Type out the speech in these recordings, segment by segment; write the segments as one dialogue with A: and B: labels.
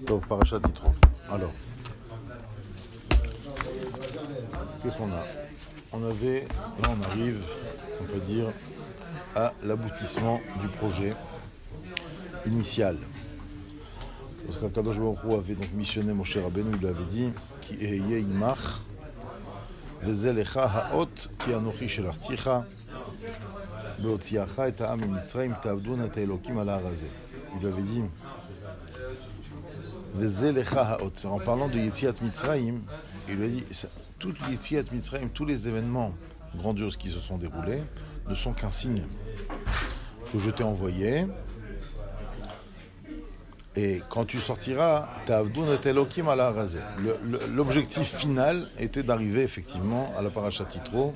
A: Tov, Parashat Yitro. Alors, qu'est-ce qu'on a? Là on arrive, on peut dire, à l'aboutissement du projet initial. Parce qu'Akadosh Baruch Hu avait donc missionné Moshe Rabbeinu, il lui avait dit Ki eheye imach veze lecha haot ki anochi shelachticha beotziacha et ha'am miMitzrayim ta'avdun et Elokim al ha'ar hazeh. Il lui avait dit veze lecha haot. En parlant de Yetziat Mitzrayim, il lui a dit tout Yetziat Mitzrayim, tous les événements grandioses qui se sont déroulés ne sont qu'un signe que je t'ai envoyé. Et quand tu sortiras, Ta'avdun et Elokim al ha'ar hazeh. L'objectif final était d'arriver effectivement à la Parashat Yitro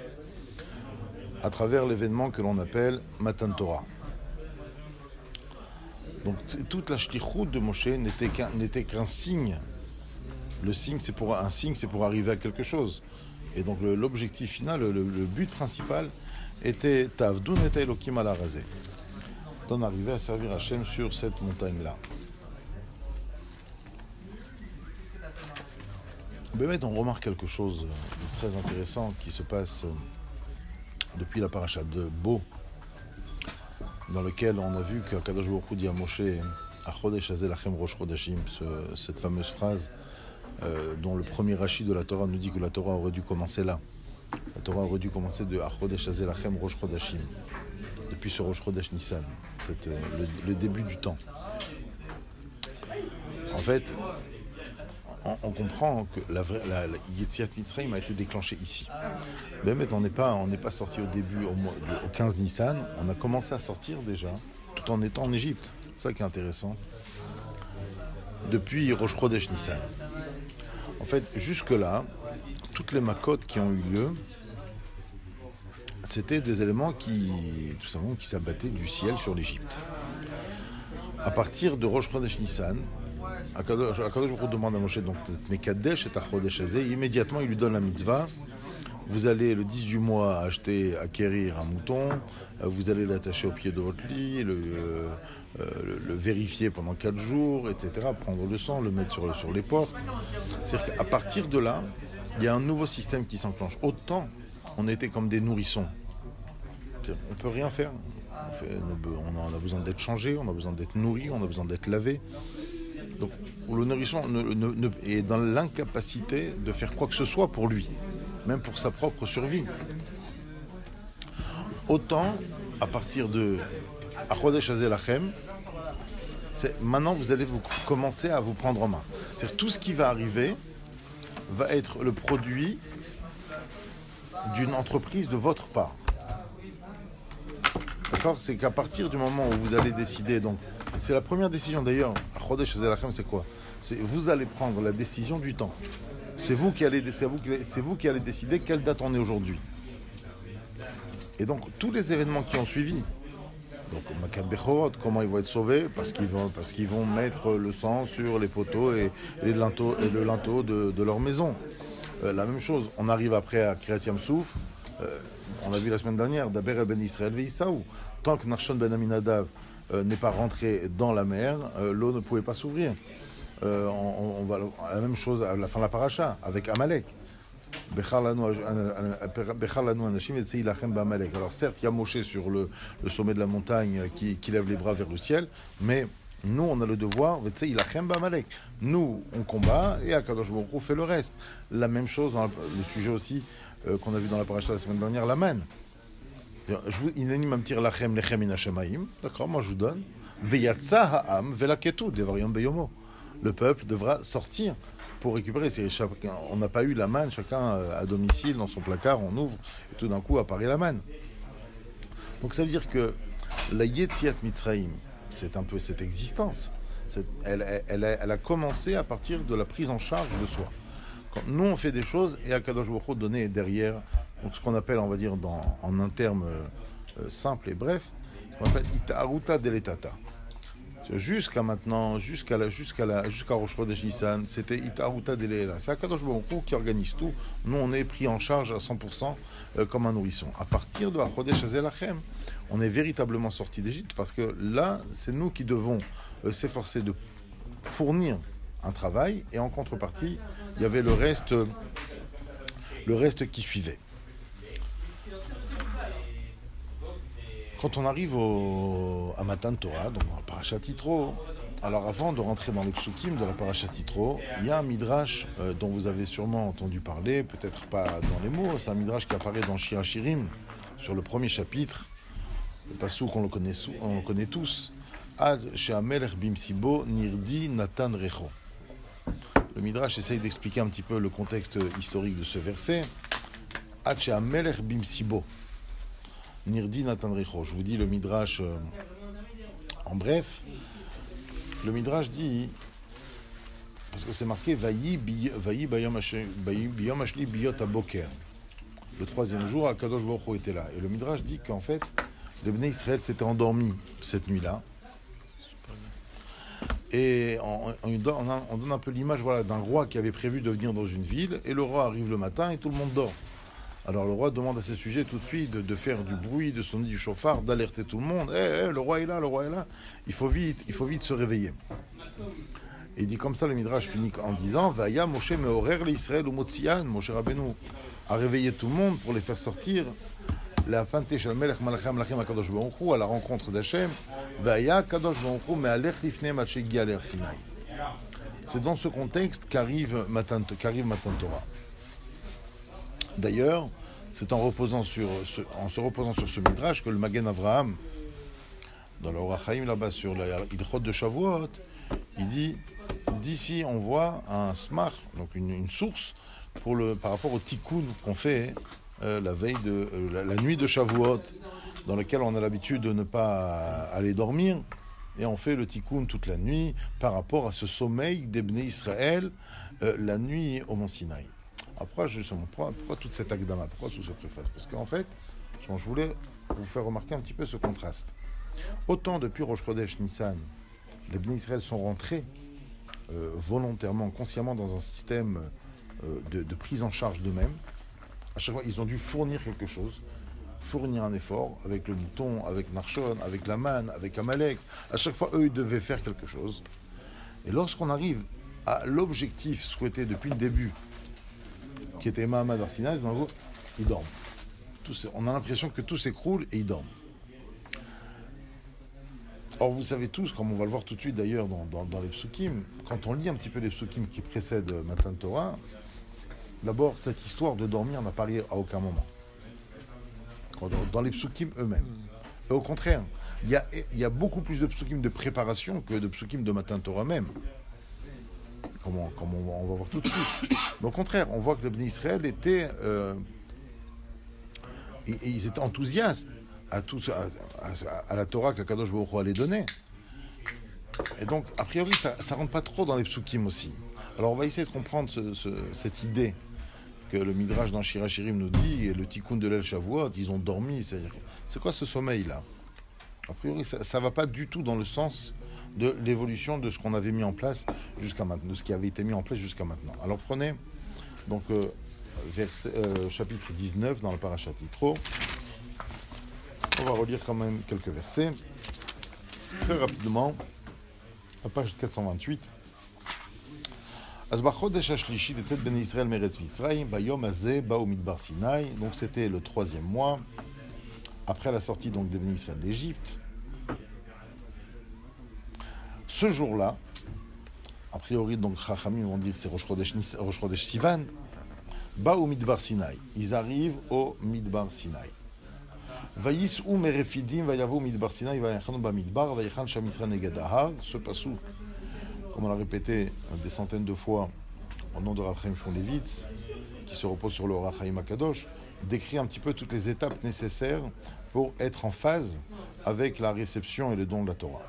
A: à travers l'événement que l'on appelle Matan Torah. Donc toute la shlichut de Moshe n'était qu'un signe. Le signe, c'est pour arriver à quelque chose. Et donc l'objectif final, le but principal était Ta'avdun et Elokim al ha'ar hazeh. D'en arriver à servir Hachem sur cette montagne-là. Bémet, on remarque quelque chose de très intéressant qui se passe depuis la paracha de Bo, dans lequel on a vu qu'Akadosh Baruch Hu dit à Moshe Achodesh hazeh lachem rosh chodashim, cette fameuse phrase dont le premier Rashi de la Torah nous dit que la Torah aurait dû commencer là. La Torah aurait dû commencer de Achodesh hazeh lachem rosh chodashim, depuis ce Rosh Chodesh Nissan, le début du temps. En fait, on comprend que la Yetziat Mitzrayim a été déclenchée ici. Mais on n'est pas sorti au début, au 15 Nissan. On a commencé à sortir déjà, tout en étant en Égypte. C'est ça qui est intéressant. Depuis Rosh Chodesh Nissan. En fait, jusque-là, toutes les makot qui ont eu lieu, c'était des éléments qui s'abattaient du ciel sur l'Égypte. À partir de Rosh Chodesh Nissan, Akadosh Baruch Hu demande à Moshe donc Mekadesh et Achodesh hazeh. Immédiatement, il lui donne la mitzvah. Vous allez le 10 du mois acquérir un mouton. Vous allez l'attacher au pied de votre lit, le vérifier pendant 4 jours, etc. Prendre le sang, le mettre sur les portes. C'est-à-dire qu'à partir de là, il y a un nouveau système qui s'enclenche. Autant on était comme des nourrissons. On peut rien faire. On a besoin d'être changé, on a besoin d'être nourri, on a besoin d'être lavé. Donc le nourrisson est dans l'incapacité de faire quoi que ce soit pour lui, même pour sa propre survie. Autant, à partir de Achodesh hazeh lachem, maintenant vous allez commencer à vous prendre en main. C'est-à-dire tout ce qui va arriver va être le produit d'une entreprise de votre part. D'accord ? C'est qu'à partir du moment où vous allez décider, donc c'est la première décision d'ailleurs, Achodesh hazeh lachem, c'est quoi ? C'est vous allez prendre la décision du temps. C'est vous qui allez décider quelle date on est aujourd'hui. Et donc tous les événements qui ont suivi, donc Makat Bechorot, comment ils vont être sauvés ? Parce qu'ils vont mettre le sang sur les poteaux et le linteau de leur maison. La même chose, on arrive après à Kriyat Yam-Souf, on a vu la semaine dernière, Daber el ben Israël ve'Issaou. Tant que Nachshon ben Aminadav n'est pas rentré dans la mer, l'eau ne pouvait pas s'ouvrir. On va la même chose à la fin de la paracha avec Amalek. Alors certes, il y a Moshe sur le sommet de la montagne qui lève les bras vers le ciel, mais nous, on a le devoir, nous, on combat et Akadosh Baruch Hu fait le reste. La même chose dans le sujet aussi qu'on a vu dans la paracha la semaine dernière, la manne. D'accord, moi je vous donne. Le peuple devra sortir pour récupérer. On n'a pas eu la manne, chacun à domicile, dans son placard, on ouvre, et tout d'un coup apparaît la manne. Donc ça veut dire que la Yetziat Mitzrayim, c'est un peu cette existence. Elle a commencé à partir de la prise en charge de soi. Quand nous on fait des choses, et Akadosh Baruch Hu donné derrière, donc ce qu'on appelle, on va dire, en un terme simple et bref, ce qu'on appelle Ita'aruta deletata. Jusqu'à maintenant, jusqu'à Rosh Chodesh Nissan, c'était Ita'aruta deletata. C'est Akadosh Baruch Hu qui organise tout. Nous, on est pris en charge à 100% comme un nourrisson. À partir de Achodesh hazeh lachem, on est véritablement sorti d'Égypte parce que là, c'est nous qui devons s'efforcer de fournir un travail, et en contrepartie, il y avait le reste qui suivait. Quand on arrive à Matan Torah, donc dans la Parashat Yitro, alors avant de rentrer dans les psukim de la Parashat Yitro, il y a un midrash dont vous avez sûrement entendu parler, peut-être pas dans les mots, c'est un midrash qui apparaît dans Shir HaShirim, sur le premier chapitre, le passouk on le connaît tous, Ad she'amelech bimsibo nirdi natan recho. Le midrash essaye d'expliquer un petit peu le contexte historique de ce verset. Ad she'amelech bimsibo nirdi natan recho. Je vous dis le midrash en bref. Le midrash dit, parce que c'est marqué Vayi bayom ashli biyot haboker. Le troisième jour, Akadosh Baruch Hu était là. Et le midrash dit qu'en fait, les Bnei Israël s'étaient endormis cette nuit-là. Et on donne un peu l'image d'un roi qui avait prévu de venir dans une ville, et le roi arrive le matin et tout le monde dort. Alors le roi demande à ses sujets tout de suite de faire du bruit, de sonner du chauffard, d'alerter tout le monde. Le roi est là, le roi est là. Il faut vite se réveiller. Et il dit comme ça, le Midrash finit en disant Vaya Moshe meorer l'Israël ou Motzian, Moshe Rabbeinu a réveillé tout le monde pour les faire sortir la pante shel melech malachim lachim akadosh baruch hu à la rencontre d'Hachem. Vaya kadosh baruch hu me'alech lifnei ma shegia l'er Sinai. C'est dans ce contexte qu'arrive Matan Torah. D'ailleurs, c'est en se reposant sur ce midrash que le Magen Avraham, dans le Orach Chaim là-bas sur l'Ilchot de Shavuot, il dit d'ici on voit un smach, donc une source par rapport au tikkun qu'on fait la veille de la nuit de Shavuot, dans lequel on a l'habitude de ne pas aller dormir, et on fait le tikkun toute la nuit par rapport à ce sommeil des Bnei Israël la nuit au Mont Sinaï. Pourquoi toute cette akdama, pourquoi tout ce préface? Parce qu'en fait, je voulais vous faire remarquer un petit peu ce contraste. Autant depuis Rosh Chodesh Nissan, les Bnei Israël sont rentrés volontairement, consciemment dans un système de prise en charge d'eux-mêmes. À chaque fois, ils ont dû fournir quelque chose, fournir un effort avec le mouton, avec Narshon, avec la manne, avec Amalek. À chaque fois, eux, ils devaient faire quelque chose. Et lorsqu'on arrive à l'objectif souhaité depuis le début, qui était Mahamad Arsinaï, ils dorment. On a l'impression que tout s'écroule et ils dorment. Or, vous savez tous, comme on va le voir tout de suite d'ailleurs dans les psukim, quand on lit un petit peu les psukim qui précèdent Matan Torah, d'abord, cette histoire de dormir n'apparaît à aucun moment. Dans les psukim eux-mêmes. Et au contraire, il y a beaucoup plus de psukim de préparation que de psukim de Matan Torah même. Comme on va voir tout de suite. Mais au contraire, on voit que le Bnei Israël était... ils étaient enthousiastes à la Torah qu'Akadosh Baruch Hu allait donner. Et donc, a priori, ça ne rentre pas trop dans les psukim aussi. Alors, on va essayer de comprendre cette idée que le Midrash dans Shir HaShirim nous dit, et le Tikkun de l'El Shavuot, ils ont dormi. C'est quoi ce sommeil-là? A priori, ça ne va pas du tout dans le sens de l'évolution de ce qu'on avait mis en place jusqu'à maintenant, de ce qui avait été mis en place jusqu'à maintenant. Alors prenez donc chapitre 19 dans la Parashat Yitro. On va relire quand même quelques versets très rapidement. La page 428. Donc c'était le troisième mois après la sortie donc des Bnei Israël d'Égypte. Ce jour-là, a priori donc Chachamim vont dire que c'est Rosh Chodesh Sivan, Baou Midbar Sinaï. Ils arrivent au Midbar Sinaï. Vayis'u merefidim vayavu Midbar Sinaï vayachanu bamidbar vayachan sham Israël neged ahar. Ce passouk, comme on l'a répété des centaines de fois au nom de Rav Chaim Shmulevitz, qui se repose sur le Orach Chaim HaKadosh, décrit un petit peu toutes les étapes nécessaires pour être en phase avec la réception et le don de la Torah.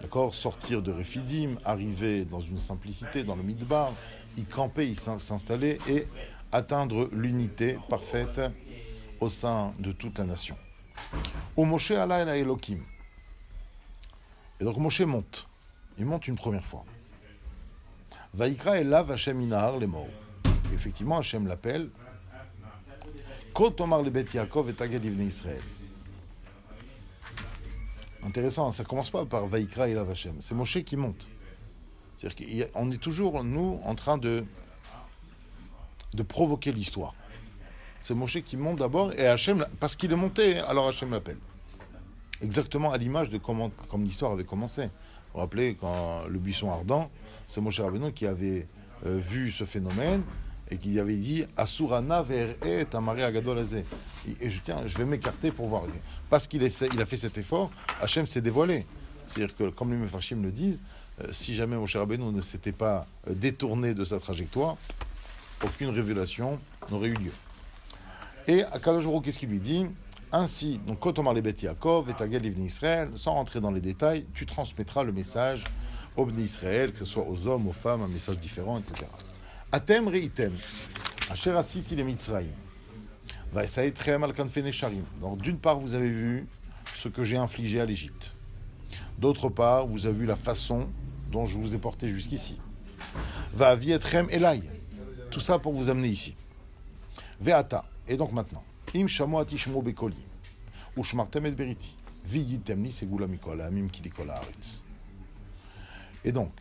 A: D'accord, sortir de Refidim, arriver dans une simplicité, dans le Midbar, y camper, y s'installer et atteindre l'unité parfaite au sein de toute la nation. Au Moshe Allah el Elokim. Et donc Moshe monte. Il monte une première fois. Vaikra elav Hashem inahar lemor. Effectivement, Hashem l'appelle. Kot omar le Bet Yaakov et Taged Ivnei Israël. Intéressant, ça commence pas par Vaikra elav Hashem. C'est Moshe qui monte. C'est-à-dire qu'on est toujours, nous, en train de provoquer l'histoire. C'est Moshe qui monte d'abord, et Hachem, parce qu'il est monté, alors Hachem l'appelle. Exactement à l'image de comme l'histoire avait commencé. Vous vous rappelez, quand le buisson ardent, c'est Moshe Rabbeinu qui avait vu ce phénomène, et qui avait dit « Asurana ver'e tamare agadol hazeh » et je vais m'écarter pour voir. Parce qu'il a fait cet effort, Hachem s'est dévoilé. C'est-à-dire que, comme les Mefarshim le disent, si jamais Moshe Rabbeinu ne s'était pas détourné de sa trajectoire, aucune révélation n'aurait eu lieu. Et Akadosh Baruch Hu, qu'est-ce qu'il lui dit? Ainsi, donc quand on parle des Beth Yaakov et Tagel Livni Israël, sans rentrer dans les détails, tu transmettras le message aux Bnei Israël, que ce soit aux hommes, aux femmes, un message différent, etc. Atem reitem, asher asiti le Mitzrayim, vaesaetrem al kanfe nesharim. Donc d'une part, vous avez vu ce que j'ai infligé à l'Égypte. D'autre part, vous avez vu la façon dont je vous ai porté jusqu'ici. Va'avietrem elai. Tout ça pour vous amener ici. Ve'ata. Et donc maintenant, im shamoa tishmo bekoli, ushmartem et beriti, viyitem li segula mikol ha'amim ki likol haaretz. Et donc,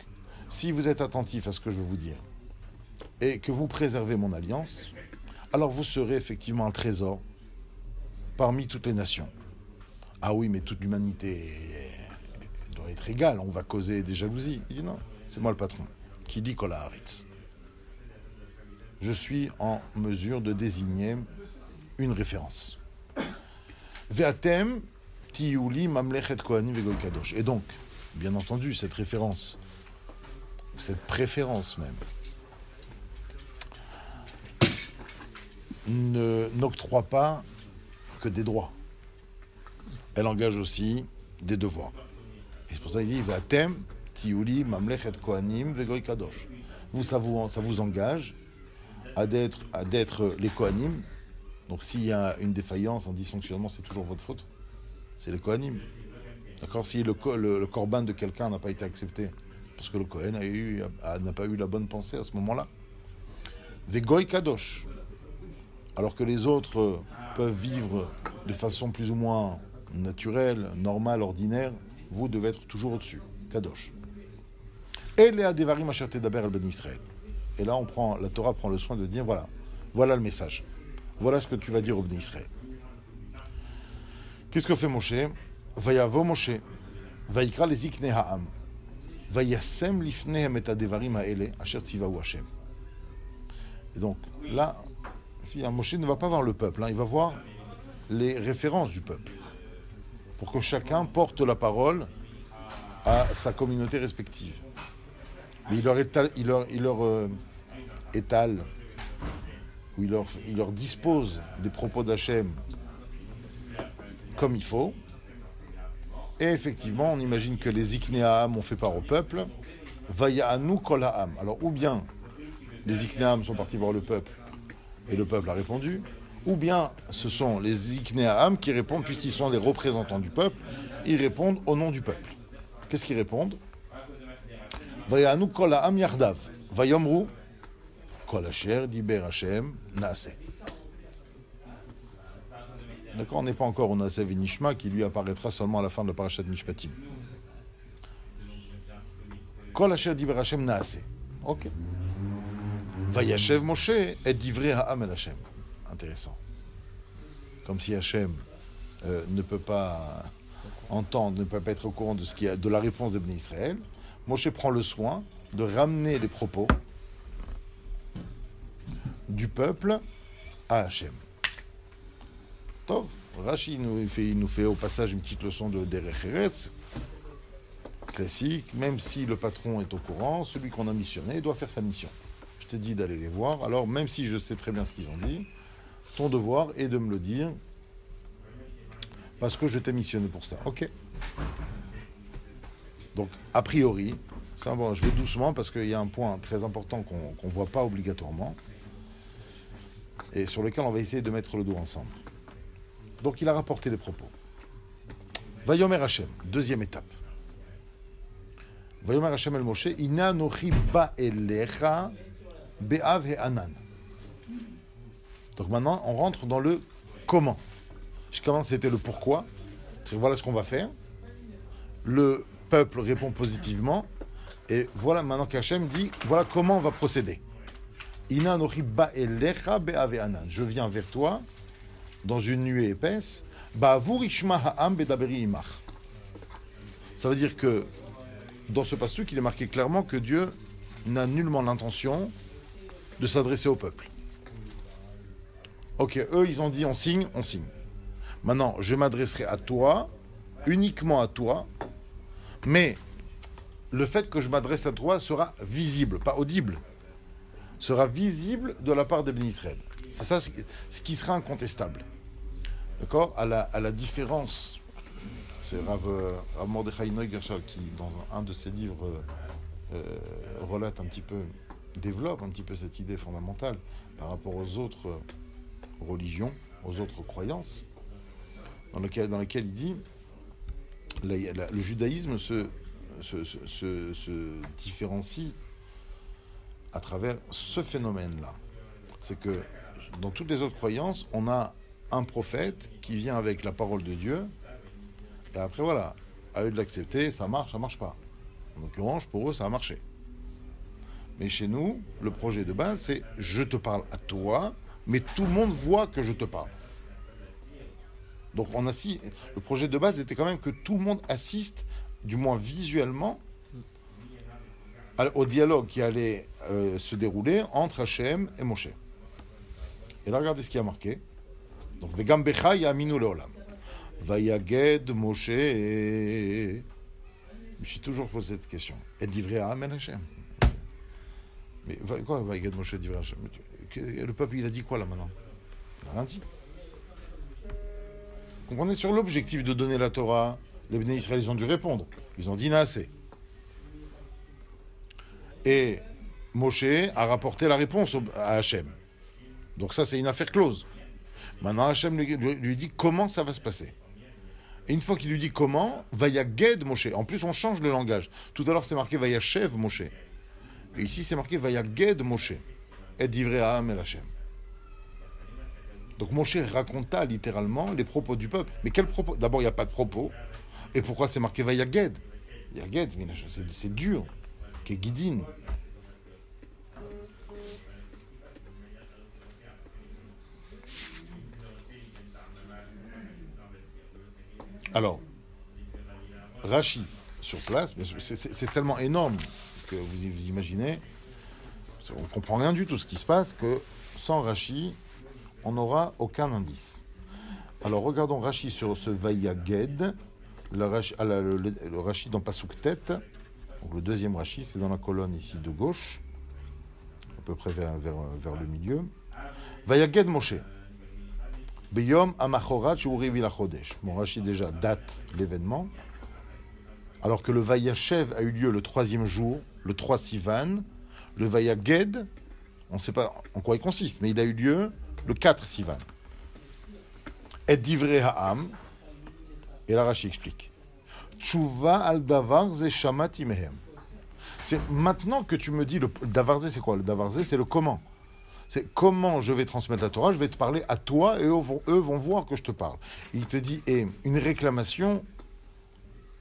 A: si vous êtes attentif à ce que je vais vous dire, et que vous préservez mon alliance, alors vous serez effectivement un trésor parmi toutes les nations. Ah oui, mais toute l'humanité doit être égale, on va causer des jalousies. Il dit non, c'est moi le patron, qui dit kol haaretz. Je suis en mesure de désigner une référence. Ve'atem tiyuli mamlechet kohanim vegoy kadosh. Et donc, bien entendu, cette référence, cette préférence même, n'octroie pas que des droits. Elle engage aussi des devoirs. Et c'est pour ça qu'il dit Ve'atem tiyuli mamlechet kohanim vegoy kadosh. Ça vous engage à d'être les Kohanim. Donc s'il y a une défaillance, un dysfonctionnement, c'est toujours votre faute. C'est les Kohanim. D'accord? Si le korban de quelqu'un n'a pas été accepté, parce que le Kohen n'a pas eu la bonne pensée à ce moment-là. Vegoy kadosh. Alors que les autres peuvent vivre de façon plus ou moins naturelle, normale, ordinaire, vous devez être toujours au-dessus. Kadosh. Et les adevarim asher tedaber al ben Israël. Et là, la Torah prend le soin de dire, voilà le message. Voilà ce que tu vas dire au Bnei Israël. Qu'est-ce que fait Moshe? Vayavo Moshe, vayikra les ikne ha'am, vayasem lifnehem et adevarim ha'ele, asher tzivahu Hashem. Et donc, là, Moshe ne va pas voir le peuple, il va voir les références du peuple, pour que chacun porte la parole à sa communauté respective. Mais il leur étale, ou il leur dispose des propos d'Hachem comme il faut. Et effectivement, on imagine que les Iknéam ont fait part au peuple. Vaya'anu kol ha'am. Alors, ou bien les Iknéam sont partis voir le peuple, et le peuple a répondu, ou bien ce sont les Iknéam qui répondent, puisqu'ils sont des représentants du peuple, ils répondent au nom du peuple. Qu'est-ce qu'ils répondent? Vayanu kol ha'am yardav, vayomru kol asher diber Hashem naaseh. D'accord, on n'est pas encore au Naaseh V'Nishma qui lui apparaîtra seulement à la fin de la parashat Mishpatim. Kol asher diber Hashem naaseh. Ok. Vayashev Moshe et divrei ha'am el Hashem. Intéressant. Comme si Hashem ne peut pas entendre, ne peut pas être au courant de la réponse de Bnei Israël. Moshe prend le soin de ramener les propos du peuple à Hachem. Tov, Rashi il nous fait au passage une petite leçon de Derech Eretz, classique. Même si le patron est au courant, celui qu'on a missionné doit faire sa mission. Je t'ai dit d'aller les voir, alors même si je sais très bien ce qu'ils ont dit, ton devoir est de me le dire, parce que je t'ai missionné pour ça. Ok. Donc, a priori, ça, bon, je vais doucement parce qu'il y a un point très important qu'on ne voit pas obligatoirement et sur lequel on va essayer de mettre le doigt ensemble. Donc, il a rapporté les propos. Vayomer Hashem, deuxième étape. Vayomer Hashem el Moshe, Ina nochi ba elecha be'av he'anan. Donc maintenant, on rentre dans le comment. Jusqu'avant, c'était le pourquoi. C'est voilà ce qu'on va faire. Le peuple répond positivement. Et voilà maintenant qu'Hachem dit, voilà comment on va procéder. Ina anochi ba'elecha be'ave'anan. Je viens vers toi dans une nuée épaisse. Ba'avur ishma ha'am bedaberi imach. Ça veut dire que dans ce passage, il est marqué clairement que Dieu n'a nullement l'intention de s'adresser au peuple. Ok, eux, ils ont dit on signe, on signe. Maintenant, je m'adresserai à toi, uniquement à toi, mais le fait que je m'adresse à toi sera visible, pas audible, sera visible de la part des bénis Israël. C'est ça ce qui sera incontestable. D'accord ? À la différence, c'est Rav Mordechai Neugershal qui, dans un de ses livres, relate un petit peu, développe un petit peu cette idée fondamentale par rapport aux autres religions, aux autres croyances, dans lesquelles il dit le judaïsme se différencie à travers ce phénomène-là. C'est que dans toutes les autres croyances, on a un prophète qui vient avec la parole de Dieu, et après voilà, à eux de l'accepter, ça marche pas. En l'occurrence, pour eux, ça a marché. Mais chez nous, le projet de base, c'est je te parle à toi, mais tout le monde voit que je te parle. Donc le projet de base était quand même que tout le monde assiste, du moins visuellement, au dialogue qui allait se dérouler entre Hachem et Moshe. Et là, regardez ce qui a marqué. Donc, Vegam becha ya'aminu le'olam. Vayaged Moshe. Je me suis toujours posé cette question. Et divrei ha'am el Hachem. Mais quoi, Vayaged Moshe divrei Hachem? Le peuple, il a dit quoi là maintenant? Il n'a rien dit. Donc, on est sur l'objectif de donner la Torah. Les bénis Israël, ils ont dû répondre. Ils ont dit Naaseh. Et Moshe a rapporté la réponse à Hachem. Donc ça, c'est une affaire close. Maintenant, Hachem lui dit comment ça va se passer. Et une fois qu'il lui dit comment, Vayaged Moshe. En plus, on change le langage. Tout à l'heure, c'est marqué Vayashev Moshe. Et ici, c'est marqué Vayaged Moshe. Et divrei ha'am el Hachem. Donc Moshe raconta littéralement les propos du peuple. Mais quels propos? D'abord, il n'y a pas de propos. Et pourquoi c'est marqué Vayaged? Vayaged, c'est dur. Kegidin. Alors, Rashi, sur place, c'est tellement énorme que vous imaginez, on ne comprend rien du tout ce qui se passe, que sans Rashi, on n'aura aucun indice. Alors, regardons Rashi sur ce Vayaged, le Rashi dans Pasuk Tête, donc le deuxième Rashi, c'est dans la colonne ici de gauche, à peu près vers le milieu. Vayaged Moshe. Beyom Amachorat Shurivi la Chodesh. Bon, Rashi déjà date l'événement. Alors que le Vayashev a eu lieu le 3e jour, le 3 Sivan. Le Vayaged, on ne sait pas en quoi il consiste, mais il a eu lieu le 4 Sivan. Et divrei ha'am. Et là, Rashi explique. Tshuva al davar ze shamati mehem. C'est maintenant que tu me dis, le davar ze, c'est quoi? Le davar ze, c'est le comment. C'est comment je vais transmettre la Torah, je vais te parler à toi et eux vont voir que je te parle. Il te dit, et une réclamation,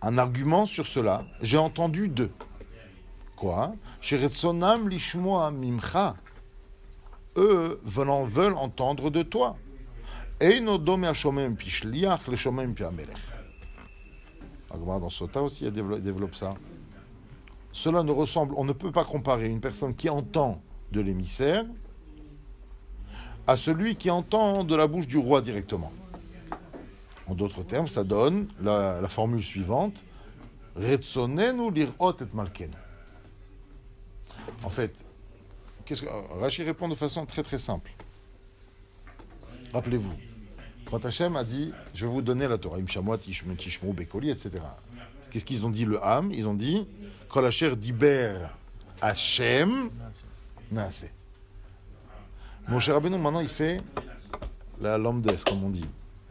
A: un argument sur cela, j'ai entendu d'eux. Quoi? Sheretsonam lishmoa mimcha. Eux veulent entendre de toi. Eino dome hashomem pi shliach le shomem pi hamelech. Dans Sota aussi, il développe ça. Cela ne ressemble, on ne peut pas comparer une personne qui entend de l'émissaire à celui qui entend de la bouche du roi directement. En d'autres termes, ça donne la formule suivante. Retsonenu lirot et malkenu. En fait, Rashi répond de façon très très simple. Rappelez-vous, quand Hachem a dit « Je vais vous donner la Torah », Tishmou, Bekoli, etc. Qu'est-ce qu'ils ont dit le Ham? Ils ont dit « Kol Asher diber Hachem Naaseh ». Moshe Rabbeinu, maintenant, il fait la lambdes, comme on dit.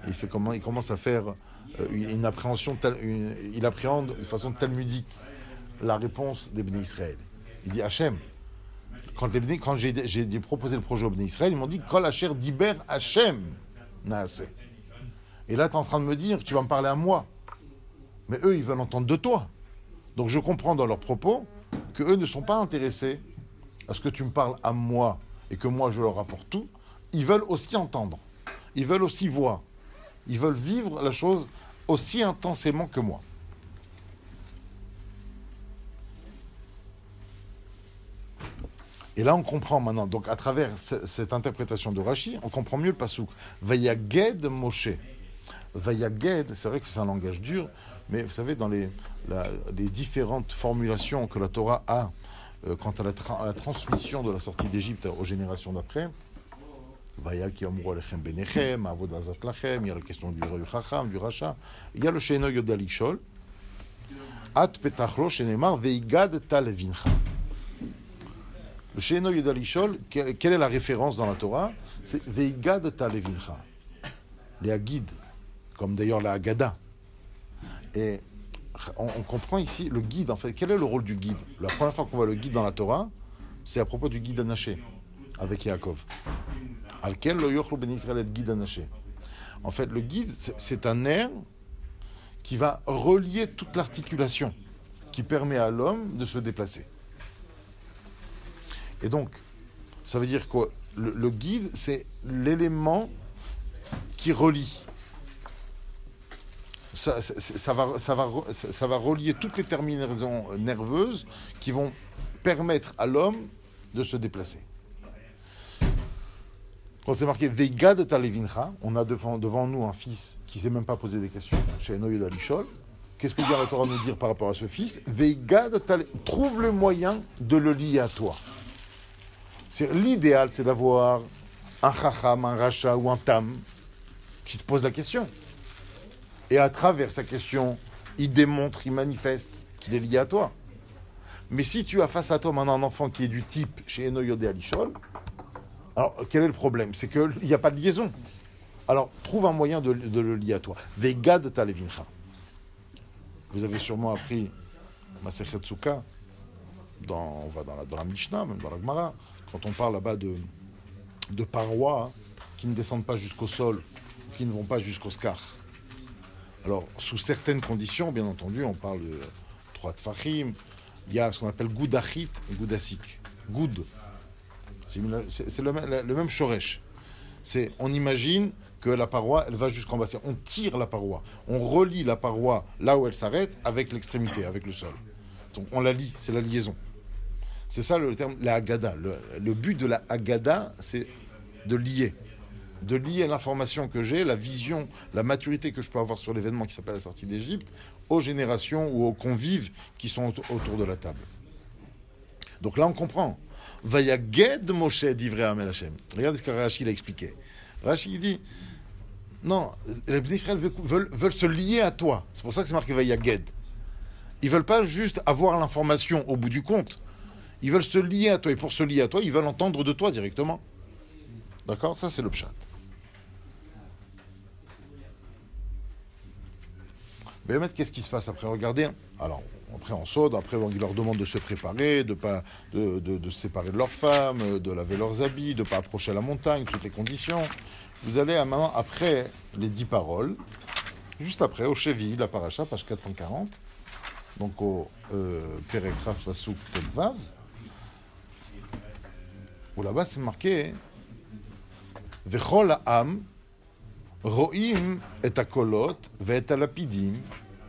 A: Il commence à faire une appréhension, il appréhende de façon talmudique la réponse des Bnei Israël. Il dit Hachem. Quand j'ai proposé le projet aux Bnei Israël, ils m'ont dit Kol Asher diber Hachem Naaseh. Et là, tu es en train de me dire, tu vas me parler à moi. Mais eux, ils veulent entendre de toi. Donc je comprends dans leurs propos qu'eux ne sont pas intéressés à ce que tu me parles à moi et que moi je leur apporte tout. Ils veulent aussi entendre. Ils veulent aussi voir. Ils veulent vivre la chose aussi intensément que moi. Et là, on comprend maintenant. Donc, à travers cette interprétation de Rashi, on comprend mieux le passouk. Vayaged Moshe. Vayaged, c'est vrai que c'est un langage dur, mais vous savez, dans les différentes formulations que la Torah a quant à la transmission de la sortie d'Égypte aux générations d'après, Vayaki Amru Alechem Benechem, Avod Azat Lachem, il y a la question du Chacham, du Racha, il y a le Sheino Yoda Lishol, At Petachlo Shenemar Veigad Talvincha. Le Sheino Yoda Lishol, quelle est la référence dans la Torah? C'est Veigad Talvincha. Les Hagid, comme d'ailleurs la Haggadah. Et on comprend ici le guide, en fait. Quel est le rôle du guide? La première fois qu'on voit le guide dans la Torah, c'est à propos du guide Anaché, avec Yaakov. Alquel lo yochlu ben Israël et guide Anaché. En fait, le guide, c'est un nerf qui va relier toute l'articulation, qui permet à l'homme de se déplacer. Et donc, ça veut dire quoi? Le guide, c'est l'élément qui relie. Ça va relier toutes les terminaisons nerveuses qui vont permettre à l'homme de se déplacer. Quand c'est marqué Veigad Talevincha, on a devant nous un fils qui ne s'est même pas posé des questions, chez Noyod Alishol. Qu'est-ce que la Torah nous dire par rapport à ce fils? Veigad Talevincha, trouve le moyen de le lier à toi. L'idéal, c'est d'avoir un chacham, un racha ou un tam qui te pose la question. Et à travers sa question, il démontre, il manifeste qu'il est lié à toi. Mais si tu as face à toi maintenant un enfant qui est du type chez Eno Yodé Alishol, alors quel est le problème? C'est qu'il n'y a pas de liaison. Alors trouve un moyen de le lier à toi. Veigad Talevincha. Vous avez sûrement appris Masechet Sukkah, on va dans la Mishnah, même dans la Gemara, quand on parle là-bas de parois qui ne descendent pas jusqu'au sol, qui ne vont pas jusqu'au scar. Alors, sous certaines conditions, bien entendu, on parle de 3 tfachim, il y a ce qu'on appelle goudachit et goudasik. Goud, c'est le même shoresh. On imagine que la paroi, elle va jusqu'en bas. On tire la paroi, on relie la paroi là où elle s'arrête avec l'extrémité, avec le sol. Donc on la lie, c'est la liaison. C'est ça le terme, la Haggadah. Le but de la Haggadah, c'est de lier l'information que j'ai, la vision, la maturité que je peux avoir sur l'événement qui s'appelle la sortie d'Égypte, aux générations ou aux convives qui sont autour de la table. Donc là, on comprend. Vayaged Moshe divrei Amel Hashem. Regardez ce que Rashi a expliqué. Rashi dit, non, les Bnei Israël veulent se lier à toi. C'est pour ça que c'est marqué Vayaged. Ils veulent pas juste avoir l'information au bout du compte. Ils veulent se lier à toi. Et pour se lier à toi, ils veulent entendre de toi directement. D'accord? Ça, c'est le pshat. Mais qu'est-ce qui se passe après? Regardez. Alors, après, on saute. Après, on leur demande de se préparer, de se séparer de leurs femmes, de laver leurs habits, de ne pas approcher la montagne, toutes les conditions. Vous allez maintenant, après les 10 paroles, juste après, au Chevi, la paracha, page 440, donc au Perekraf Pasuk Tetvav, où là-bas, c'est marqué Vechol ha'am ro'im et hakolot ve'et halapidim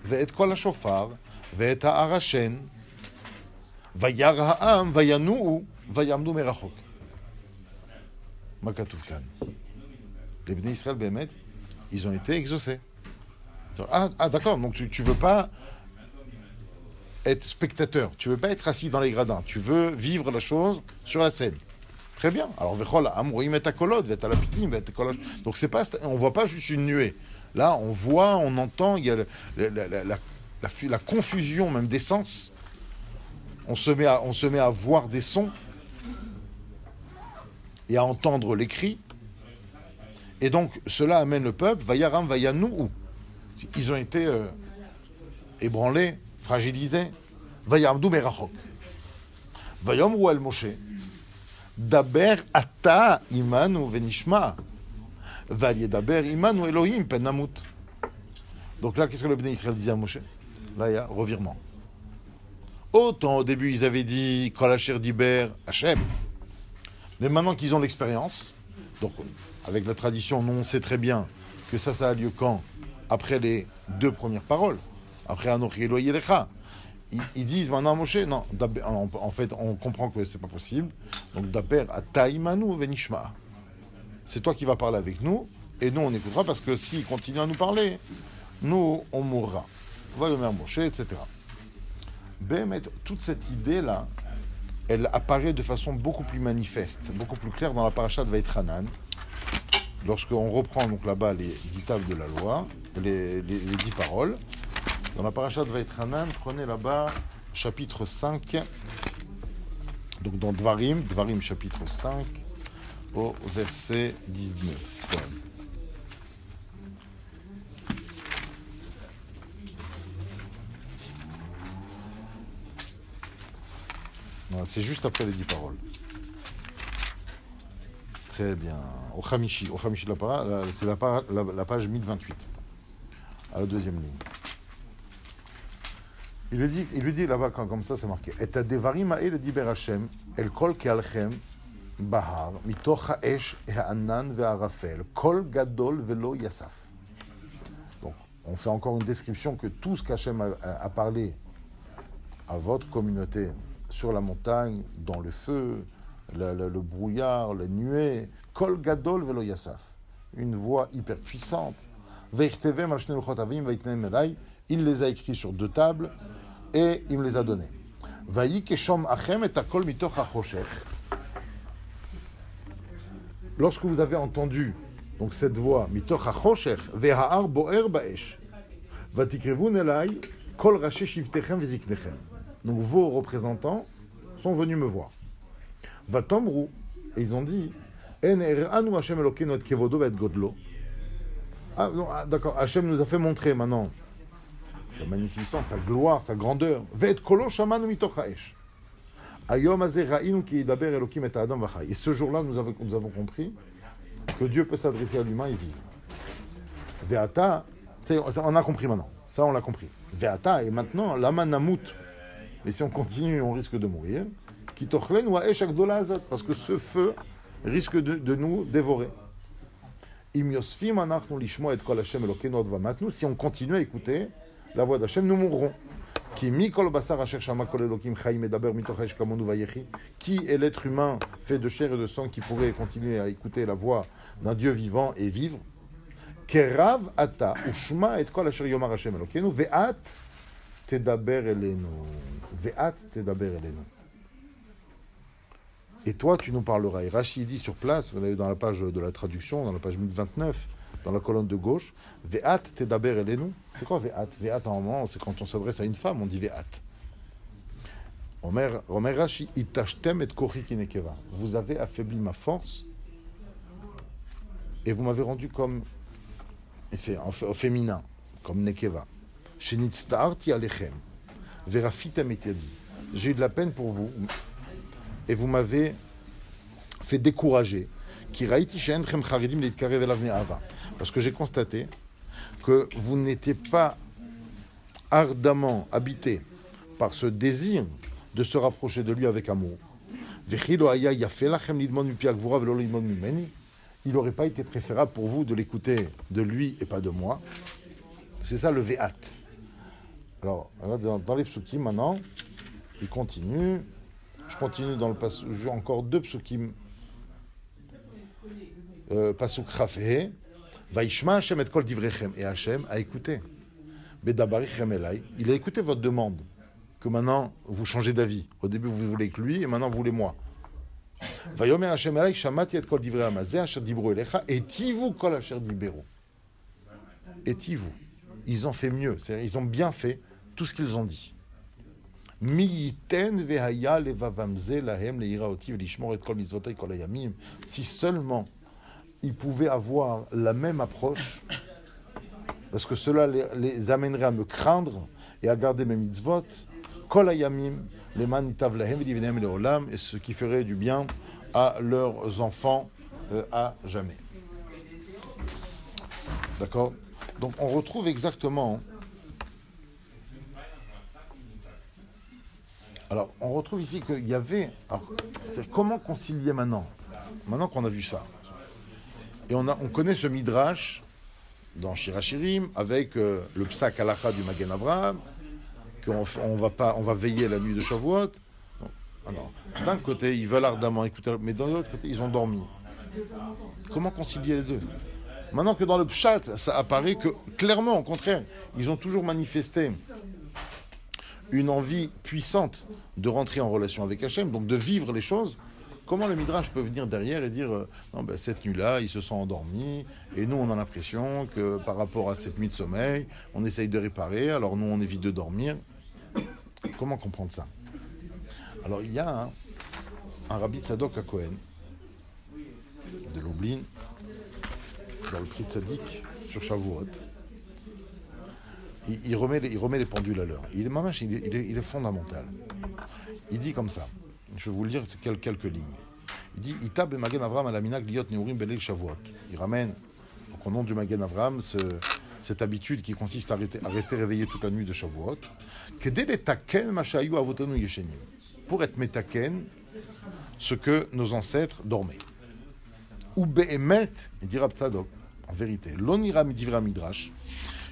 A: ve'et kol hashofar ve'et ha'arashen vayar ha'am vayanu'u vayamdu merachok. Ma katuv kan. Les Bnei Israël, Bémet, ils ont été exaucés. Ah d'accord, donc tu veux pas être spectateur, tu veux pas être assis dans les gradins, tu veux vivre la chose sur la scène. Très bien. Alors, donc c'est pas, on voit pas juste une nuée. Là, on voit, on entend, il y a la confusion même des sens. On se met à voir des sons et à entendre les cris. Et donc, cela amène le peuple, Vayaram Vayanou. Ils ont été ébranlés, fragilisés. Vayamdou Merachok. Vayamrou El Moshe. Daber ata imanu venishma. Valier daber imanu Elohim penamut. Donc là, qu'est-ce que le Bnei Israël disait à Moshe? Là, il y a revirement. Autant au début ils avaient dit Kol Asher Diber Hachem, mais maintenant qu'ils ont l'expérience, donc avec la tradition, nous on sait très bien que ça a lieu quand? Après les deux premières paroles, après Anochi Eloi Elecha. Ils disent maintenant Moshe, non, en fait on comprend que c'est pas possible, donc Daber Ataimanu Venishma. C'est toi qui vas parler avec nous, et nous on écoutera parce que s'il continue à nous parler, nous on mourra. Va le Mère Moshe, etc. Toute cette idée-là, elle apparaît de façon beaucoup plus manifeste, beaucoup plus claire dans la paracha de Vaïtranan. Lorsqu'on reprend donc là-bas les 10 tables de la loi, les 10 paroles, dans la paracha de Vaïtranan, prenez là-bas chapitre 5, donc dans Dvarim chapitre 5, au verset 19. C'est juste après les 10 paroles. Très bien. Au Khamishi de la para, c'est la page 1028, à la deuxième ligne. Il lui dit là-bas, comme ça c'est marqué, Et adevarim ha'el diber Hashem, el kol ke'alchem bahar, mitoch ha'esh ha'anan ve'arafel, kol gadol velo yasaf. Donc, on fait encore une description que tout ce qu'Hachem a parlé à votre communauté, sur la montagne, dans le feu, le brouillard, les nuées, Kol Gadol Velo Yasaf, une voix hyper puissante. Il les a écrits sur 2 tables et il me les a donnés. Lorsque vous avez entendu donc cette voix, Mitoch HaChoshech, Ve'ha'ar Bo'er Ba'esh, Vatikrevun Elai, Kol Rashi Shivtechem Veziknechem. Donc vos représentants sont venus me voir. Vatomru, et ils ont dit, En er'anu Hashem Elokeinu et kevodo ve'et godlo. Ah, non, d'accord, Hashem nous a fait montrer maintenant sa magnificence, sa gloire, sa grandeur. Ve'et kolo shamanu mitoch ha'esh. Ayom hazeh ra'inu ki yidaber Elokim et ha'adam v'chai. Et ce jour-là, nous avons compris que Dieu peut s'adresser à l'humain et vivre. Ve'ata, on a compris maintenant. Ça, on l'a compris. Ve'ata, et maintenant, lama namut. Mais si on continue, on risque de mourir. Parce que ce feu risque de nous dévorer. Si on continue à écouter la voix d'Hachem, nous mourrons. Qui est l'être humain fait de chair et de sang qui pourrait continuer à écouter la voix d'un Dieu vivant et vivre? Kerav ata ushma et kol asher yomar Hashem Elokeinu ve'at tedaber elenu. Ve'at tedaber elenu. Et toi, tu nous parleras. Et Rashi dit sur place, vous l'avez dans la page de la traduction, dans la page 1029, dans la colonne de gauche, Ve'at tedaber elenu. C'est quoi Ve'at? Ve'at, en moment, c'est quand on s'adresse à une femme, on dit Ve'at. Omer Rashi, itashtem et kochi kinekeva. Vous avez affaibli ma force et vous m'avez rendu comme au féminin, comme nekeva. Shenitztarti alechem. Verafitem et yadi. J'ai eu de la peine pour vous et vous m'avez fait décourager. Parce que j'ai constaté que vous n'étiez pas ardemment habité par ce désir de se rapprocher de lui avec amour. Il n'aurait pas été préférable pour vous de l'écouter de lui et pas de moi. C'est ça le ve'at. Alors, dans les psukim maintenant, il continue. Je continue dans le passage, encore 2 psukim. Pasuk Chafeh, Vaishma Hashem et kol divrechem. Et Hashem a écouté. Bedabarichem elai. Il a écouté votre demande. Que maintenant, vous changez d'avis. Au début, vous voulez que lui, et maintenant, vous voulez moi. Vayomer Hashem elai, Shamati et kol divrei hamazeh, asher dibru elecha, etivu kol asher diberu. Etivu. Ils ont fait mieux. C'est-à-dire, ils ont bien fait tout ce qu'ils ont dit. Si seulement ils pouvaient avoir la même approche, parce que cela les amènerait à me craindre et à garder mes mitzvot, et ce qui ferait du bien à leurs enfants à jamais. D'accord? Donc on retrouve exactement Alors, on retrouve ici qu'il y avait... Alors, comment concilier maintenant? Maintenant qu'on a vu ça. Et on connaît ce midrash dans Shirachirim avec le psak halacha du Magen Avraham, qu'on va veiller la nuit de Shavuot. Alors, d'un côté, ils veulent ardemment écouter, mais d'un autre côté, ils ont dormi. Comment concilier les deux? Maintenant que dans le pshat, ça apparaît que, clairement, au contraire, ils ont toujours manifesté une envie puissante de rentrer en relation avec Hachem, donc de vivre les choses. Comment le Midrash peut venir derrière et dire non, ben, cette nuit-là, ils se sont endormis, et nous, on a l'impression que par rapport à cette nuit de sommeil, on essaye de réparer, alors nous, on évite de dormir. Comment comprendre ça? Alors, il y a un Rabbi Tzadok à Cohen, de Lublin, dans le prix de Tzadik, sur Shavuot. Il remet les pendules à l'heure. Il est fondamental. Il dit comme ça. Je vais vous lire quelques lignes. Il dit Itab et Magen Avraham alaminag liot neurim belel Shavuot. Il ramène, donc, au nom du Magen Avraham, cette habitude qui consiste à rester réveillé toute la nuit de Shavuot. Kedel etaken ma shayu avotanu yeshenim. Pour être metaken, ce que nos ancêtres dormaient. Ou be'emet, il dit Rab Tzadok, en vérité, l'onira midivra midrash.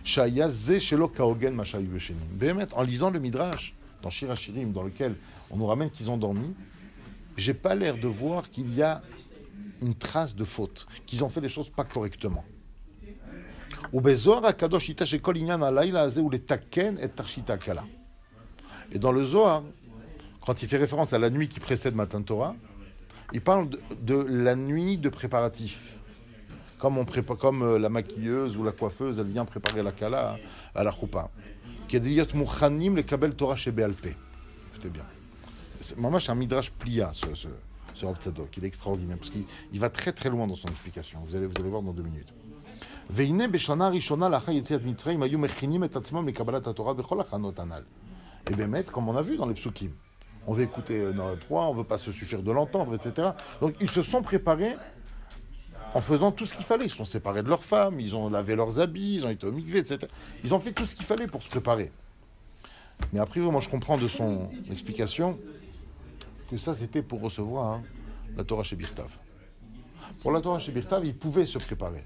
A: En lisant le Midrash, dans Shir HaShirim, dans lequel on nous ramène qu'ils ont dormi, j'ai pas l'air de voir qu'il y a une trace de faute, qu'ils ont fait les choses pas correctement. Et dans le Zohar, quand il fait référence à la nuit qui précède Matan Torah, il parle de la nuit de préparatif. Comme la maquilleuse ou la coiffeuse, elle vient préparer la kala à la choupa. Kediyot mukhanim le kabel Torah chez Béalpé. Écoutez bien. C'est un midrash plia, ce Rav Tzadok. Il est extraordinaire, parce qu'il va très très loin dans son explication. Vous allez voir dans 2 minutes. Veine beshana rishona lacha yetziat mitzrayim ayu mechinim et atzmam le kabbalat haTorah bechol achanot anal. Et bien, maître, comme on a vu dans les psukim, on veut écouter notre roi, on ne veut pas se suffire de l'entendre, etc. Donc ils se sont préparés en faisant tout ce qu'il fallait. Ils se sont séparés de leurs femmes, ils ont lavé leurs habits, ils ont été au mikvé, etc. Ils ont fait tout ce qu'il fallait pour se préparer. Mais après, moi je comprends de son explication que ça c'était pour recevoir la Torah chez Birtav. Pour la Torah chez Birtav, ils pouvaient se préparer.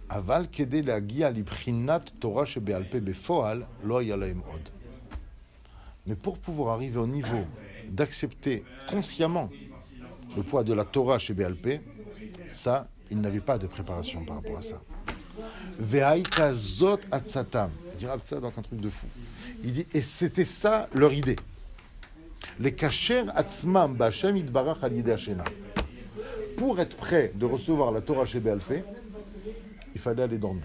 A: Aval kede lagia libchinat Torah chez Bealpe befoal lo yalaim od. Mais pour pouvoir arriver au niveau d'accepter consciemment le poids de la Torah chez Bealpe, ça, il n'avait pas de préparation par rapport à ça. Ve'aïka zot atzatam. Il dira ça dans un truc de fou. Il dit, et c'était ça leur idée. Les kasher atzmam b'Hashem yitbarach al yidei hashena. Pour être prêt de recevoir la Torah chez Bealpe, il fallait aller dormir.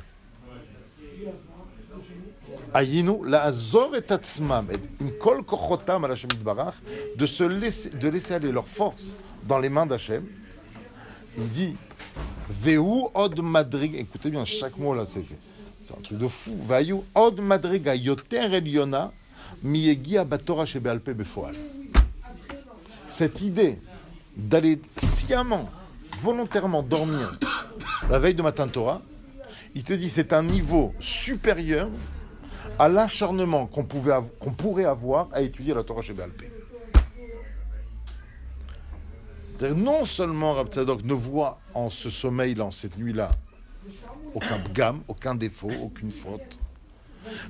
A: Ayinu la'azor et atzmam et kol kochotam al Hashem yitbarach, de laisser aller leur force dans les mains d'Hashem. Il dit Veu od madrig, écoutez bien, chaque mot là, c'est un truc de fou. Veu od madriga yoter eliona miyegia batora chez Bealpe befoal. Cette idée d'aller sciemment, volontairement dormir la veille de Matan Torah, il te dit c'est un niveau supérieur à l'acharnement qu'on pourrait avoir à étudier la Torah chez Bealpe. Non seulement Rav Tzadok ne voit en ce sommeil-là, en cette nuit-là, aucun pgam, aucun défaut, aucune faute,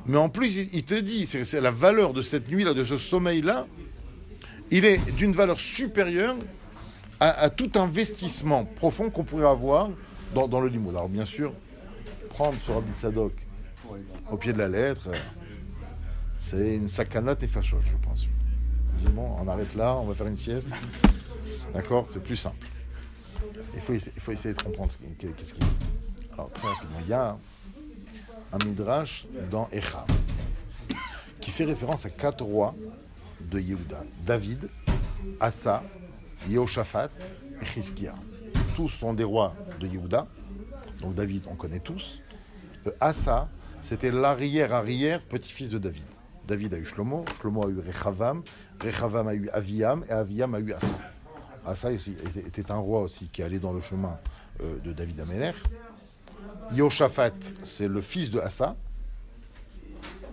A: mais en plus il te dit, c'est la valeur de cette nuit-là, de ce sommeil-là, il est d'une valeur supérieure à tout investissement profond qu'on pourrait avoir dans le limoud. Alors bien sûr, prendre ce Rav Tzadok au pied de la lettre, c'est une sakanat et fachot, je pense. Bon, on arrête là, on va faire une sieste. D'accord, c'est plus simple. Il faut essayer de comprendre qu'est-ce qu'il dit. Alors, très rapidement, il y a un midrash dans Echam qui fait référence à 4 rois de Yehuda. David, Asa, Yehoshaphat et Chizkia. Tous sont des rois de Yehuda. Donc David, on connaît tous. Asa, c'était l'arrière petit-fils de David. David a eu Shlomo, Shlomo a eu Rechavam, Rechavam a eu Aviam et Aviam a eu Asa. Asa était un roi aussi qui allait dans le chemin de David Améler. Yehoshaphat, c'est le fils de Asa.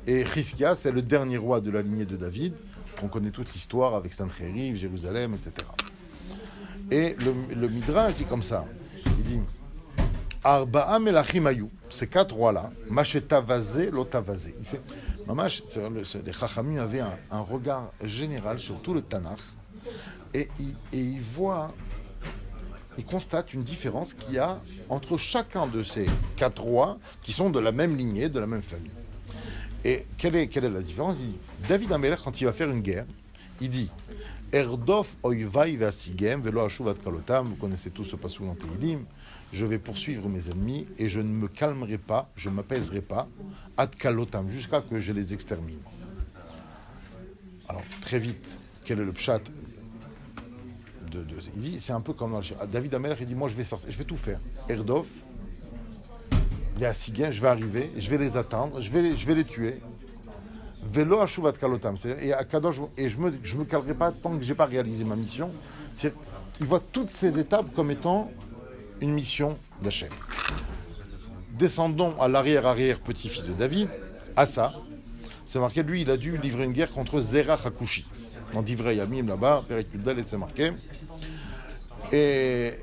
A: Et Chizkia, c'est le dernier roi de la lignée de David, On connaît toute l'histoire avec Sancheriv, Jérusalem, etc. Et le Midrash dit comme ça. Il dit Arba'a melachim ayu, ces 4 rois-là, machetavazé, lotavazé. Il fait, les Chachamim avaient un regard général sur tout le Tanakh et ils voient, ils constatent une différence qu'il y a entre chacun de ces 4 rois qui sont de la même lignée, de la même famille. Et quelle est la différence? Il dit, David Amelech, quand il va faire une guerre, il dit Erdof oivai ve'asigem velo ashuv ad kalotam. Vous connaissez tous ce passage dans Tehillim. Je vais poursuivre mes ennemis et je ne me calmerai pas, je ne m'apaiserai pas, ad kalotam, jusqu'à que je les extermine. Alors, très vite, quel est le pshat il dit, c'est un peu comme David Amelech, il dit, moi je vais sortir, je vais tout faire. Erdof, ve'asigem, je vais arriver, je vais les atteindre, je vais les tuer. Velo ashuvat kalotam, et à Kadosh, et je me calerai pas tant que j'ai pas réalisé ma mission. Il voit toutes ces étapes comme étant une mission d'Hachem. Descendons à l'arrière petit-fils de David, Asa. C'est marqué, lui, il a dû livrer une guerre contre Zerach Hakushi. Dans Divrei Yamim là-bas, Perek Yuddalet, c'est marqué. Et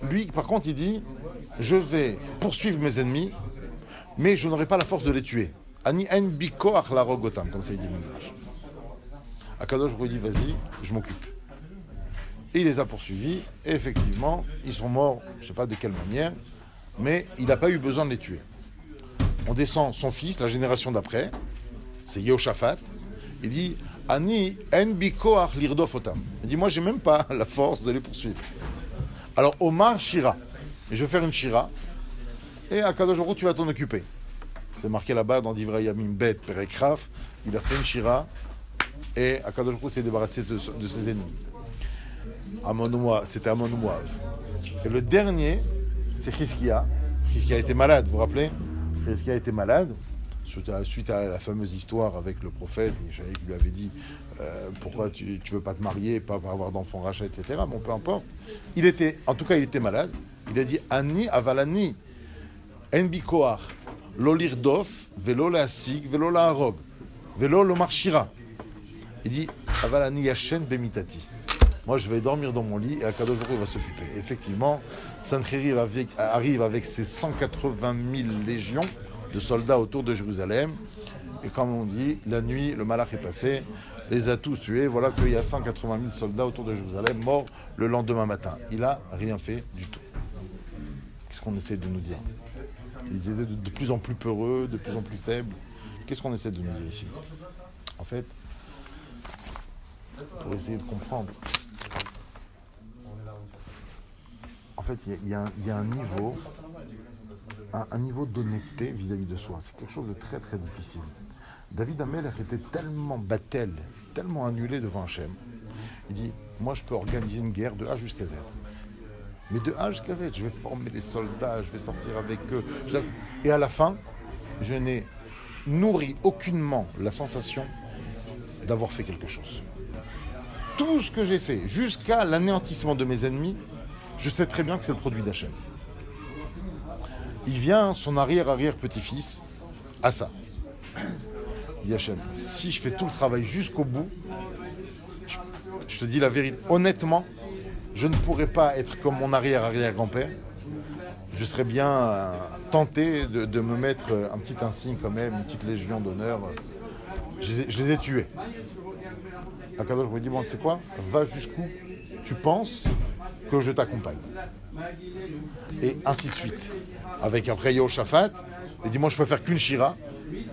A: lui, par contre, il dit, je vais poursuivre mes ennemis, mais je n'aurai pas la force de les tuer. Ani en biko achlarogotam, comme ça il dit Midrash. Akadosh lui dit, vas-y, je m'occupe. Et il les a poursuivis, et effectivement, ils sont morts, je ne sais pas de quelle manière, mais il n'a pas eu besoin de les tuer. On descend son fils, la génération d'après, c'est Yehoshaphat, il dit, Ani en biko achlirdofotam. Il dit, moi, j'ai même pas la force de les poursuivre. Alors, Omar Shira, je vais faire une Shira, et Akadosh tu vas t'en occuper. C'est marqué là-bas dans Divrei Yamim Bet Perek Raf, il a fait une Shira, et Akadosh s'est débarrassé de ses ennemis. C'était Amon Moav. Et le dernier, c'est Chizkia. Chizkia était malade, vous vous rappelez? Chizkia était malade, suite à la fameuse histoire avec le prophète, qui lui avait dit pourquoi tu ne veux pas te marier, pas avoir d'enfants rachats, etc. Bon, peu importe. Il était malade. Il a dit Ani avalani en bikoach lo lirdof velo laasig velo laarog velo lomar shira. Il dit avalani yashen bemitati. Moi, je vais dormir dans mon lit et Akadosh Baruch Hu va s'occuper. Effectivement, Sancheriv arrive avec ses 180 000 légions de soldats autour de Jérusalem. Et comme on dit, la nuit, le malach est passé, les a tous tués. Voilà qu'il y a 180 000 soldats autour de Jérusalem morts le lendemain matin. Il n'a rien fait du tout. Qu'est-ce qu'on essaie de nous dire? Ils étaient de plus en plus peureux, de plus en plus faibles. Qu'est-ce qu'on essaie de nous dire ici? En fait, pour essayer de comprendre, il y a un niveau d'honnêteté vis-à-vis de soi. C'est quelque chose de très très difficile. David Amelech était tellement battel, tellement annulé devant Hachem. Il dit, moi je peux organiser une guerre de A jusqu'à Z. Mais de A jusqu'à Z, je vais former les soldats, je vais sortir avec eux. Et à la fin, je n'ai nourri aucunement la sensation d'avoir fait quelque chose. Tout ce que j'ai fait, jusqu'à l'anéantissement de mes ennemis, je sais très bien que c'est le produit d'Hachem. Il vient, son arrière-petit-fils, Asa. Il dit Hachem, si je fais tout le travail jusqu'au bout, je te dis la vérité, honnêtement, je ne pourrais pas être comme mon arrière-grand-père. Je serais bien tenté de me mettre un petit insigne quand même, une petite légion d'honneur. Je les ai tués. Akadosh me dit, bon, tu sais quoi, va jusqu'où tu penses que je t'accompagne. Et ainsi de suite. Avec après Yehoshaphat, il dit, moi je peux faire qu'une Shira.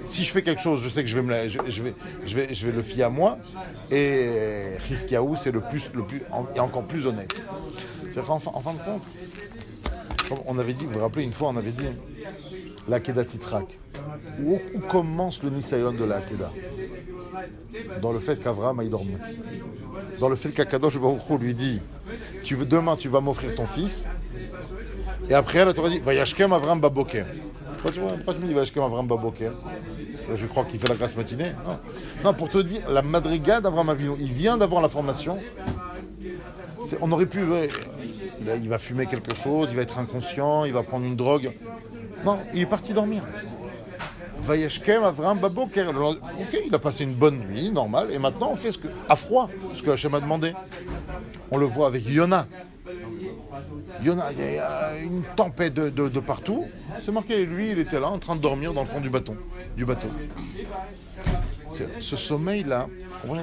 A: Si je fais quelque chose, je sais que je vais le fier à moi. Et Chizkiyahu, c'est le plus et encore plus honnête. C'est-à-dire qu'en fin de compte, comme on avait dit, vous vous rappelez, une fois on avait dit la Kedat Yitzhak. Où commence le Nisayon de la Kedah? Dans le fait qu'Avraham aille dormir. Dans le fait qu'Akadosh Baruch Hu lui dit, demain tu vas m'offrir ton fils. Et après, la Torah dit, Vayashkem Avraham Baboker. Pourquoi tu me dis Vayashkem Avraham Baboker? Je crois qu'il fait la grâce matinée. Non, pour te dire, la madriga d'Avraham Avinu, il vient d'avoir la formation. On aurait pu, il va fumer quelque chose, il va être inconscient, il va prendre une drogue. Non, il est parti dormir. Vayeshkem Avram Baboker. Ok, il a passé une bonne nuit, normal, et maintenant on fait à froid, ce que Hachem a demandé. On le voit avec Yona. Yona, il y a une tempête de partout. C'est marqué, lui, il était là en train de dormir dans le fond du bateau. Ce sommeil-là, ouais,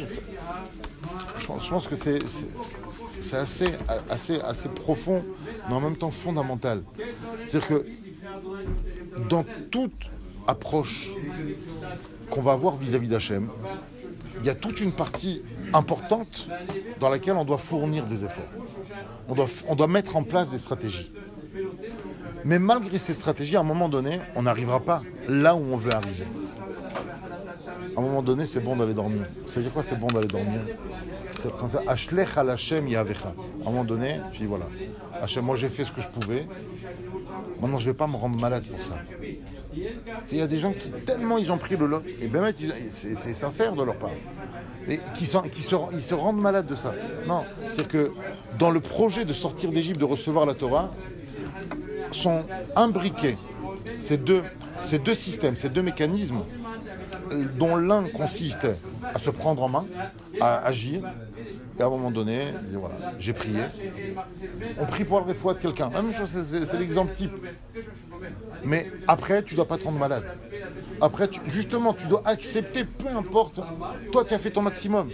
A: je pense que c'est assez profond, mais en même temps fondamental. C'est-à-dire que dans toute approche qu'on va avoir vis-à-vis d'Hachem, il y a toute une partie importante dans laquelle on doit fournir des efforts. On doit mettre en place des stratégies. Mais malgré ces stratégies, à un moment donné, on n'arrivera pas là où on veut arriver. À un moment donné, c'est bon d'aller dormir. Ça veut dire quoi, c'est bon d'aller dormir? C'est comme ça, Ashlech al Hashem yavecha. À un moment donné, je dis voilà, Hashem, moi j'ai fait ce que je pouvais. Maintenant, je ne vais pas me rendre malade pour ça. Il y a des gens qui, tellement ils ont pris le lot, et bien c'est sincère de leur part, et ils se rendent malades de ça. Non, c'est que dans le projet de sortir d'Égypte, de recevoir la Torah, sont imbriqués ces deux systèmes, ces deux mécanismes, dont l'un consiste à se prendre en main, à agir, et à un moment donné, voilà, j'ai prié. On prie pour le réfoua de quelqu'un. Même chose, c'est l'exemple type. Mais après, tu ne dois pas te rendre malade. Après, justement, tu dois accepter, peu importe. Toi, tu as fait ton maximum.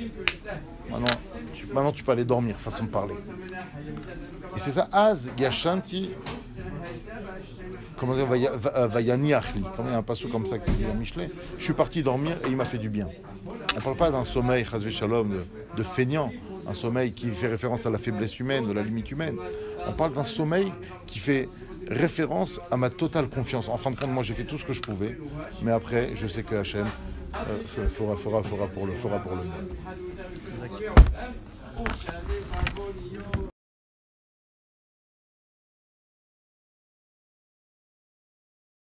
A: Maintenant, tu peux aller dormir, façon de parler. Et c'est ça, Az Yashanti. Comment dire, Vayani Achli. Comme il y a un passage comme ça qui dit à Michelet. Je suis parti dormir et il m'a fait du bien. On ne parle pas d'un sommeil, Chazvé Shalom, de feignant, un sommeil qui fait référence à la faiblesse humaine, de la limite humaine. On parle d'un sommeil qui fait référence à ma totale confiance. En fin de compte, moi j'ai fait tout ce que je pouvais, mais après, je sais que Hachem fera pour le mieux.